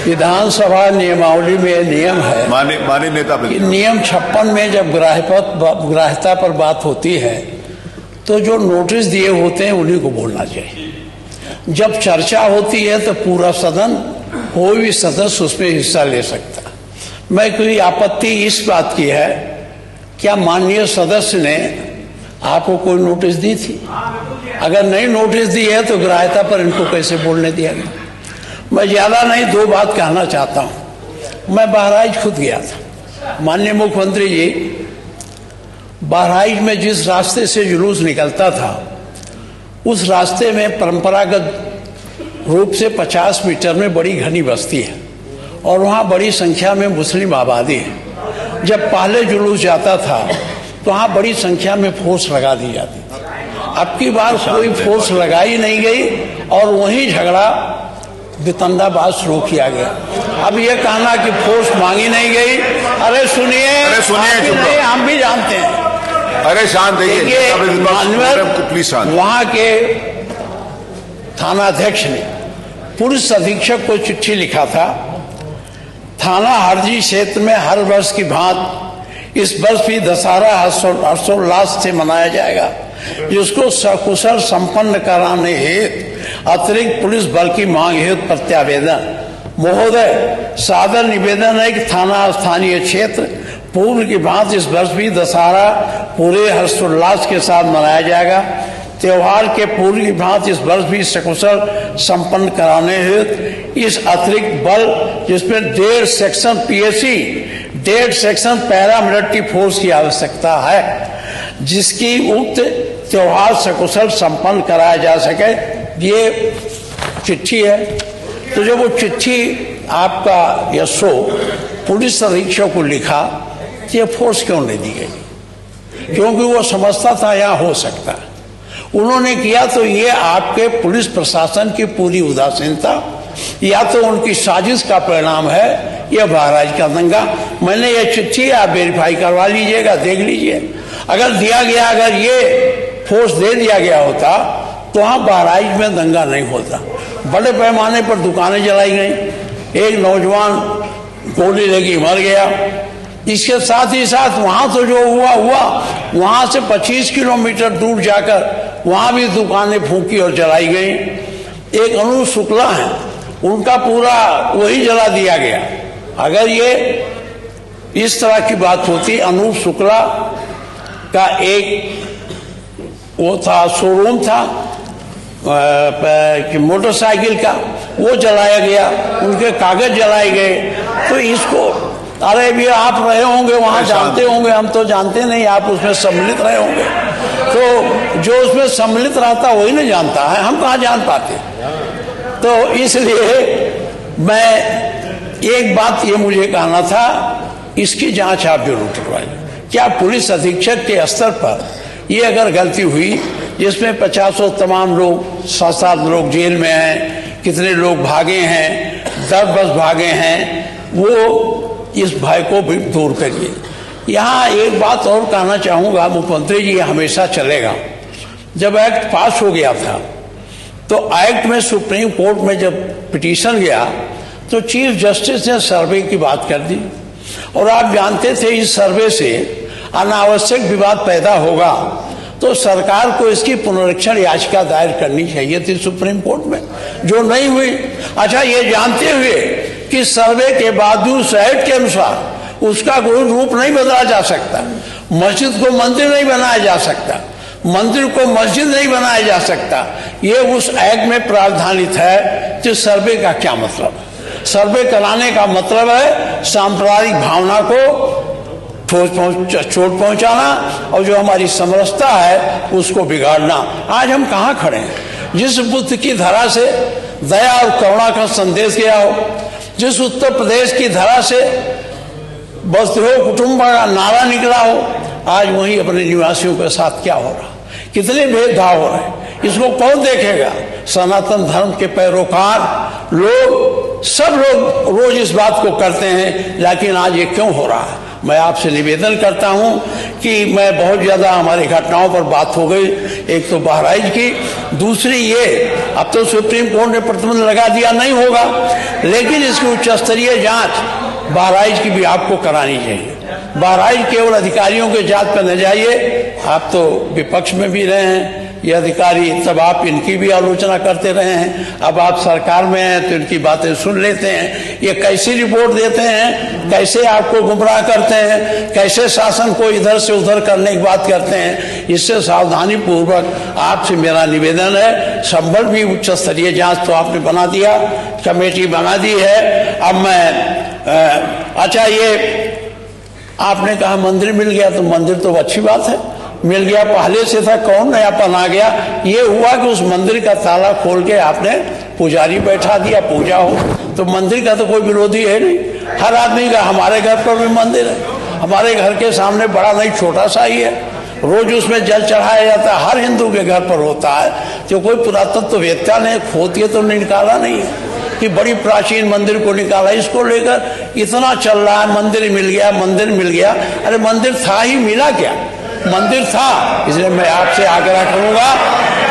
विधानसभा नियमावली में नियम है, माननीय नेता कि नियम 56 में जब ग्राह्यता पर बात होती है तो जो नोटिस दिए होते हैं उन्हीं को बोलना चाहिए। जब चर्चा होती है तो पूरा सदन, कोई भी सदस्य उसमें हिस्सा ले सकता। मैं कोई आपत्ति इस बात की है, क्या माननीय सदस्य ने आपको कोई नोटिस दी थी? अगर नहीं नोटिस दी है तो ग्राह्यता पर इनको कैसे बोलने दिया गया? मैं ज्यादा नहीं, 2 बात कहना चाहता हूं। मैं बहराइच खुद गया था। माननीय मुख्यमंत्री जी, बहराइच में जिस रास्ते से जुलूस निकलता था उस रास्ते में परंपरागत रूप से 50 मीटर में बड़ी घनी बस्ती है और वहाँ बड़ी संख्या में मुस्लिम आबादी है। जब पहले जुलूस जाता था तो वहाँ बड़ी संख्या में फोर्स लगा दी जाती थी। अब की बार कोई फोर्स लगाई नहीं गई और वहीं झगड़ा वितंडाबाज शुरू किया गया। अब ये कहना कि फोर्स मांगी नहीं गई, अरे सुनिए, हम भी जानते हैं। अरे शांत रहिए, प्लीज शांत। वहां के थानाध्यक्ष ने पुलिस अधीक्षक को चिट्ठी लिखा था, थाना हरजी क्षेत्र में हर वर्ष की भांति इस वर्ष भी दशहरा हर्षोल्लास से मनाया जाएगा, जिसको सकुशल संपन्न कराने हेतु अतिरिक्त पुलिस बल की मांग हेतु प्रत्यावेदन। महोदय, सादर निवेदन है कि थाना स्थानीय क्षेत्र पूर्व की भांति इस वर्ष भी दशहरा पूरे हर्षोल्लास के साथ मनाया जाएगा। त्योहार के पूर्व की भांति इस वर्ष भी सकुशल संपन्न कराने हेतु इस अतिरिक्त बल, जिसमें 1.5 section PAC, 1.5 section paramilitary force की आवश्यकता है, जिसकी उक्त त्योहार सकुशल संपन्न कराया जा सके। ये चिट्ठी है। तो जब वो चिट्ठी आपका यशो पुलिस अधीक्षक को लिखा, ये फोर्स क्यों नहीं दी गई? क्योंकि वो समझता था यहाँ हो सकता है। उन्होंने किया तो ये आपके पुलिस प्रशासन की पूरी उदासीनता या तो उनकी साजिश का परिणाम है, यह बहराइच का दंगा। मैंने ये चिट्ठी आप वेरीफाई करवा लीजिएगा, देख लीजिए। अगर दिया गया, अगर ये फोर्स दे दिया गया होता तो वहाँ बहराइच में दंगा नहीं होता। बड़े पैमाने पर दुकानें जलाई गई, एक नौजवान गोली लगी मर गया। इसके साथ ही साथ वहां तो जो हुआ वहां से 25 किलोमीटर दूर जाकर वहां भी दुकानें फूंकी और जलाई गई। एक अनूप शुक्ला है, उनका पूरा वही जला दिया गया। अगर ये इस तरह की बात होती, अनूप शुक्ला का एक वो था, शोरूम था मोटरसाइकिल का, वो जलाया गया, उनके कागज जलाए गए। तो इसको, अरे भी आप रहे होंगे वहां, जानते होंगे, हम तो जानते नहीं, आप उसमें सम्मिलित रहे होंगे। तो जो उसमें सम्मिलित रहता वही नहीं जानता है, हम कहाँ जान पाते। तो इसलिए मैं एक बात ये मुझे कहना था, इसकी जांच आप जरूर करवाइए। क्या पुलिस अधीक्षक के स्तर पर ये अगर गलती हुई, जिसमें 50 तमाम लोग, 7 लोग जेल में हैं, कितने लोग भागे हैं, 10 बस भागे हैं, वो इस भय को भी दूर करिए। यहाँ एक बात और कहना चाहूँगा, मुख्यमंत्री जी, हमेशा चलेगा। जब एक्ट पास हो गया था तो एक्ट में सुप्रीम कोर्ट में जब पिटीशन गया तो चीफ जस्टिस ने सर्वे की बात कर दी, और आप जानते थे इस सर्वे से अनावश्यक विवाद पैदा होगा, तो सरकार को इसकी पुनरीक्षण याचिका दायर करनी चाहिए थी सुप्रीम कोर्ट में, जो नहीं हुई। अच्छा, ये जानते हुए कि सर्वे के बावजूद एक्ट के अनुसार उसका कोई रूप नहीं बदला जा सकता, मस्जिद को मंदिर नहीं बनाया जा सकता, मंदिर को मस्जिद नहीं बनाया जा सकता, ये उस एक्ट में प्रावधानित है। तो सर्वे का क्या मतलब है? सर्वे कराने का मतलब है सांप्रदायिक भावना को चोट पहुंचाना और जो हमारी समरसता है उसको बिगाड़ना। आज हम कहाँ खड़े हैं? जिस बुद्ध की धरा से दया और करुणा का संदेश गया हो, जिस उत्तर प्रदेश की धरा से वसुधैव कुटुंबकम का नारा निकला हो, आज वहीं अपने निवासियों के साथ क्या हो रहा, कितने भेदभाव हो रहे हैं, इसको कौन देखेगा? सनातन धर्म के पैरोकार लोग, सब लोग रोज इस बात को करते हैं, लेकिन आज ये क्यों हो रहा है? मैं आपसे निवेदन करता हूं कि मैं बहुत ज़्यादा हमारी घटनाओं पर बात हो गई, एक तो बहराइच की, दूसरी ये अब तो सुप्रीम कोर्ट ने प्रतिबंध लगा दिया, नहीं होगा, लेकिन इसकी उच्च स्तरीय जांच बहराइच की भी आपको करानी चाहिए। बहराइच केवल अधिकारियों के जांच पर न जाइए, आप तो विपक्ष में भी रहे हैं, ये अधिकारी, तब आप इनकी भी आलोचना करते रहे हैं, अब आप सरकार में हैं तो इनकी बातें सुन लेते हैं, ये कैसी रिपोर्ट देते हैं, कैसे आपको गुमराह करते हैं, कैसे शासन को इधर से उधर करने की बात करते हैं। इससे सावधानी पूर्वक आपसे मेरा निवेदन है। संभल भी उच्च स्तरीय जांच तो आपने बना दिया, कमेटी बना दी है। अब मैं अच्छा, ये आपने कहा मंदिर मिल गया, तो मंदिर तो अच्छी बात है, मिल गया, पहले से था, कौन नयापन आ गया। ये हुआ कि उस मंदिर का ताला खोल के आपने पुजारी बैठा दिया, पूजा हो, तो मंदिर का तो कोई विरोधी है नहीं। हर आदमी का, हमारे घर पर भी मंदिर है, हमारे घर के सामने बड़ा नहीं छोटा सा ही है, रोज उसमें जल चढ़ाया जाता है, हर हिंदू के घर पर होता है। जो कोई पुरातत्ववेत्ता ने खोद के तो निकाला नहीं है कि बड़ी प्राचीन मंदिर को निकाला, इसको लेकर इतना चल रहा है, मंदिर मिल गया, मंदिर मिल गया। अरे मंदिर था ही, मिला क्या? मंदिर था। इसलिए मैं आपसे आग्रह करूंगा,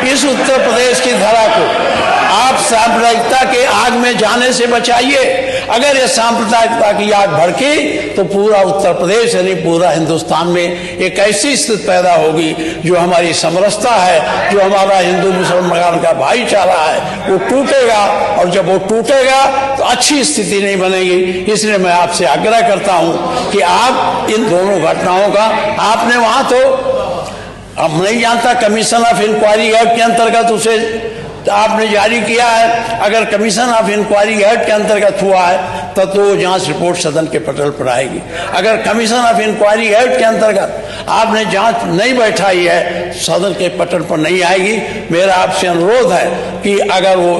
इस उत्तर प्रदेश की धरा को आप सांप्रदायिकता के आग में जाने से बचाइए। अगर ये सांप्रदायिकता की आग भड़की तो पूरा उत्तर प्रदेश यानी पूरा हिंदुस्तान में एक ऐसी स्थिति पैदा होगी जो हमारी समरसता है, जो हमारा हिंदू मुसलमान का भाईचारा है, वो टूटेगा, और जब वो टूटेगा तो अच्छी स्थिति नहीं बनेगी। इसलिए मैं आपसे आग्रह करता हूं कि आप इन दोनों घटनाओं का, आपने वहां तो, अब नहीं जानता, कमीशन ऑफ इंक्वायरी एक्ट के अंतर्गत उसे आपने जारी किया है। अगर कमीशन ऑफ इंक्वायरी एक्ट के अंतर्गत हुआ है तब तो जांच रिपोर्ट सदन के पटल पर आएगी। अगर कमीशन ऑफ इंक्वायरी एक्ट के अंतर्गत आपने जांच नहीं बैठाई है, सदन के पटल पर नहीं आएगी। मेरा आपसे अनुरोध है कि अगर वो